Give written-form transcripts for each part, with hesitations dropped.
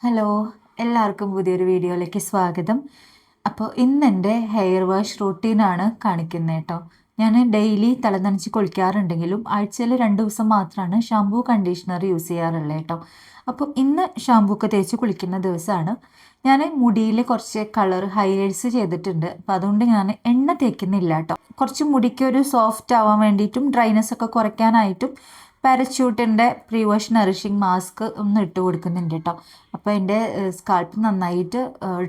Hello, എല്ലാവർക്കും പുതിയൊരു വീഡിയോയിലേക്ക് സ്വാഗതം. അപ്പോൾ ഇന്ന് എൻ്റെ ഹെയർ വാഷ് റൂട്ടീനാണ് കാണിക്കുന്നത് കേട്ടോ. ഞാൻ ഡെയിലി തലനനച്ച് കുളിക്കാറുണ്ടെങ്കിലും ആഴ്ചയിൽ 2 ദിവസം മാത്രമാണ് ഷാമ്പൂ കണ്ടീഷണർ യൂസ് ചെയ്യാറുള്ളത് കേട്ടോ. അപ്പോൾ ഇന്ന് ഷാമ്പൂ ഒക്കെ തേച്ച് കുളിക്കുന്ന ദിവസമാണ്. ഞാൻ മുടിയിൽ കുറച്ച് കളർ ഹൈലൈറ്റ്സ് ചെയ്തിട്ടുണ്ട്. അപ്പോൾ അതുകൊണ്ട് ഞാൻ എണ്ണ തേക്കുന്നില്ല കേട്ടോ. കുറച്ച് മുടിക്ക് ഒരു സോഫ്റ്റ് ആവാൻ വേണ്ടിയിട്ടും ഡ്രൈനെസ് ഒക്കെ കുറയ്ക്കാനായിട്ടും പാരച്യൂട്ടിൻ്റെ പ്രീ വാഷ് നറിഷിങ് മാസ്ക് ഒന്ന് ഇട്ട് കൊടുക്കുന്നുണ്ട് കേട്ടോ. അപ്പോൾ എൻ്റെ സ്കാൾപ്പ് നന്നായിട്ട്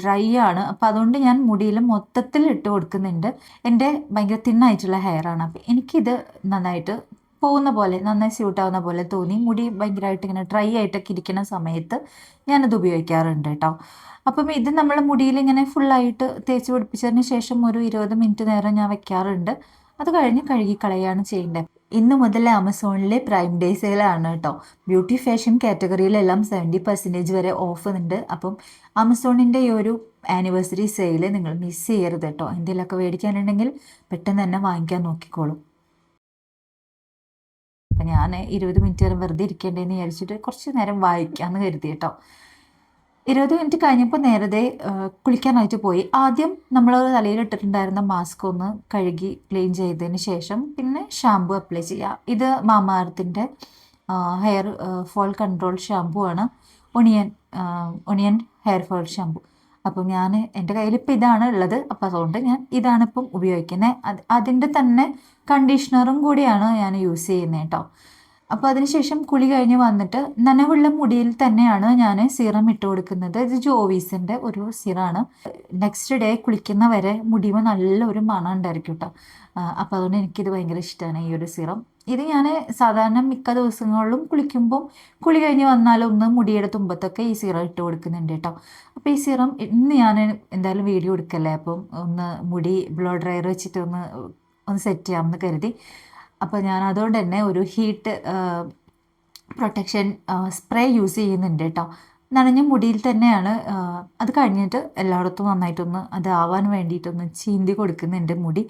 ഡ്രൈ ആണ്. അപ്പോൾ അതുകൊണ്ട് ഞാൻ മുടിയിൽ മൊത്തത്തിൽ ഇട്ട് കൊടുക്കുന്നുണ്ട്. എൻ്റെ ഭയങ്കര തിന്നായിട്ടുള്ള ഹെയർ ആണ്. അപ്പോൾ എനിക്കിത് നന്നായിട്ട് പോകുന്ന പോലെ, നന്നായി സ്യൂട്ട് ആവുന്ന പോലെ തോന്നി. മുടി ഭയങ്കരമായിട്ട് ഇങ്ങനെ ഡ്രൈ ആയിട്ടൊക്കെ ഇരിക്കുന്ന സമയത്ത് ഞാനത് ഉപയോഗിക്കാറുണ്ട് കേട്ടോ. അപ്പം ഇത് നമ്മൾ മുടിയിൽ ഇങ്ങനെ ഫുള്ളായിട്ട് തേച്ച് പിടിപ്പിച്ചതിന് ശേഷം ഒരു 20 മിനിറ്റ് നേരം ഞാൻ വെക്കാറുണ്ട്. അത് കഴിഞ്ഞ് കഴുകി കളയാണ് ചെയ്യേണ്ടത്. ഇന്ന് മുതൽ ആമസോണിലെ പ്രൈം ഡേ സെയിലാണ് കേട്ടോ. ബ്യൂട്ടി ഫാഷൻ കാറ്റഗറിയിലെല്ലാം 70% വരെ ഓഫ് ഉണ്ട്. അപ്പം ആമസോണിൻ്റെ ഈ ഒരു ആനിവേഴ്സറി സെയിൽ നിങ്ങൾ മിസ് ചെയ്യരുത് കേട്ടോ. എന്തെങ്കിലുമൊക്കെ മേടിക്കാനുണ്ടെങ്കിൽ പെട്ടെന്ന് തന്നെ വാങ്ങിക്കാൻ നോക്കിക്കോളൂ. അപ്പം ഞാൻ 20 മിനിറ്റ് നേരം വെറുതെ ഇരിക്കേണ്ടതെന്ന് വിചാരിച്ചിട്ട് കുറച്ച് നേരം വായിക്കാമെന്ന് കരുതി കേട്ടോ. 20 മിനിറ്റ് കഴിഞ്ഞപ്പോൾ നേരത്തെ കുളിക്കാനായിട്ട് പോയി. ആദ്യം നമ്മൾ തലയിലിട്ടിട്ടുണ്ടായിരുന്ന മാസ്ക് ഒന്ന് കഴുകി ക്ലീൻ ചെയ്തതിന് ശേഷം പിന്നെ ഷാമ്പു അപ്ലൈ ചെയ്യുക. ഇത് മാമാ എർത്തിൻ്റെ ഹെയർ ഫോൾ കൺട്രോൾ ഷാമ്പു ആണ്. Onion hair fall shampoo. അപ്പം ഞാൻ എൻ്റെ കയ്യിൽ ഇപ്പം ഇതാണ് ഉള്ളത്. അപ്പം അതുകൊണ്ട് ഞാൻ ഇതാണ് ഇപ്പം ഉപയോഗിക്കുന്നത്. അതിൻ്റെ തന്നെ കണ്ടീഷണറും കൂടിയാണ് ഞാൻ യൂസ് ചെയ്യുന്നത് കേട്ടോ. അപ്പോൾ അതിനുശേഷം കുളി കഴിഞ്ഞ് വന്നിട്ട് നനവുള്ള മുടിയിൽ തന്നെയാണ് ഞാൻ സിറം ഇട്ട് കൊടുക്കുന്നത്. ഇത് ജോവീസിൻ്റെ ഒരു സിറാണ്. നെക്സ്റ്റ് ഡേ കുളിക്കുന്ന വരെ മുടിയുമ്പോൾ നല്ലൊരു മണം ഉണ്ടായിരിക്കും കേട്ടോ. അപ്പോൾ അതുകൊണ്ട് എനിക്കിത് ഭയങ്കര ഇഷ്ടമാണ് ഈ ഒരു സിറം. ഇത് ഞാൻ സാധാരണ മിക്ക ദിവസങ്ങളിലും കുളിക്കുമ്പം കുളി കഴിഞ്ഞ് വന്നാലൊന്ന് മുടിയുടെ തുമ്പത്തൊക്കെ ഈ സിറം ഇട്ട് കൊടുക്കുന്നുണ്ട് കേട്ടോ. അപ്പോൾ ഈ സിറം ഇന്ന് ഞാൻ എന്തായാലും വീഡിയോ എടുക്കല്ലേ, അപ്പം ഒന്ന് മുടി ബ്ലോ ഡ്രയർ വെച്ചിട്ട് ഒന്ന് സെറ്റ് ചെയ്യാമെന്ന് കരുതി. അപ്പോൾ ഞാൻ അതുകൊണ്ട് തന്നെ ഒരു ഹീറ്റ് പ്രൊട്ടക്ഷൻ സ്പ്രേ യൂസ് ചെയ്യുന്നുണ്ട് കേട്ടോ. നനഞ്ഞ മുടിയിൽ തന്നെയാണ്. അത് കഴിഞ്ഞിട്ട് എല്ലായിടത്തും നന്നായിട്ടൊന്ന് അതാവാൻ വേണ്ടിയിട്ടൊന്ന് ചീന്തി കൊടുക്കുന്നുണ്ട് മുടി.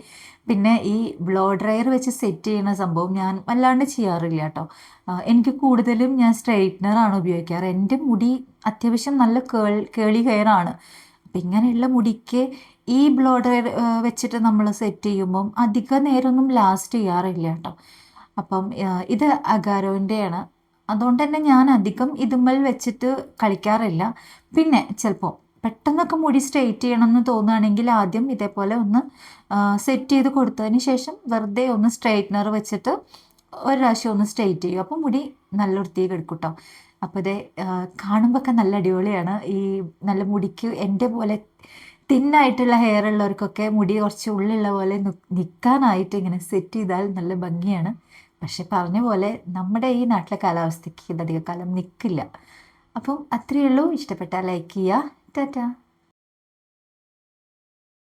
പിന്നെ ഈ ബ്ലോ ഡ്രയർ വെച്ച് സെറ്റ് ചെയ്യുന്ന സംഭവം ഞാൻ വല്ലാണ്ട് ചെയ്യാറില്ല കേട്ടോ. എനിക്ക് കൂടുതലും ഞാൻ സ്ട്രെയിറ്റ്നറാണ് ഉപയോഗിക്കാറ്. എൻ്റെ മുടി അത്യാവശ്യം നല്ല കേളി ഹെയറാണ്. അപ്പം ഇങ്ങനെയുള്ള മുടിക്ക് ഈ ബ്ലോ ഡ്രയർ വെച്ചിട്ട് നമ്മൾ സെറ്റ് ചെയ്യുമ്പം അധിക നേരമൊന്നും ലാസ്റ്റ് ചെയ്യാറില്ല കേട്ടോ. അപ്പം ഇത് അഗാരോൻ്റെയാണ്. അതുകൊണ്ട് തന്നെ ഞാൻ അധികം ഇതുമ്മൽ വെച്ചിട്ട് കളിക്കാറില്ല. പിന്നെ ചിലപ്പോൾ പെട്ടെന്നൊക്കെ മുടി സ്ട്രെയിറ്റ് ചെയ്യണമെന്ന് തോന്നുകയാണെങ്കിൽ ആദ്യം ഇതേപോലെ ഒന്ന് സെറ്റ് ചെയ്ത് കൊടുത്തതിന് ശേഷം വെറുതെ ഒന്ന് സ്ട്രെയിറ്റ്നർ വെച്ചിട്ട് ഒരു പ്രാവശ്യം ഒന്ന് സ്ട്രെയിറ്റ് ചെയ്യും. അപ്പോൾ മുടി നല്ല വൃത്തിയിൽ എടുക്കും കേട്ടോ. അപ്പോൾ ഇത് കാണുമ്പോൾ ഒക്കെ നല്ല അടിപൊളിയാണ്. ഈ നല്ല മുടിക്ക് എൻ്റെ പോലെ തിന്നായിട്ടുള്ള ഹെയർ ഉള്ളവർക്കൊക്കെ മുടി കുറച്ച് ഉള്ളിലുള്ള പോലെ നിൽക്കാനായിട്ട് ഇങ്ങനെ സെറ്റ് ചെയ്താൽ നല്ല ഭംഗിയാണ്. പക്ഷെ പറഞ്ഞ പോലെ നമ്മുടെ ഈ നാട്ടിലെ കാലാവസ്ഥയ്ക്ക് ഇതധിക കാലം നിൽക്കില്ല. അപ്പം അത്രയേ ഉള്ളൂ. ഇഷ്ടപ്പെട്ടാൽ ലൈക്ക് ചെയ്യുക. ടാറ്റാ.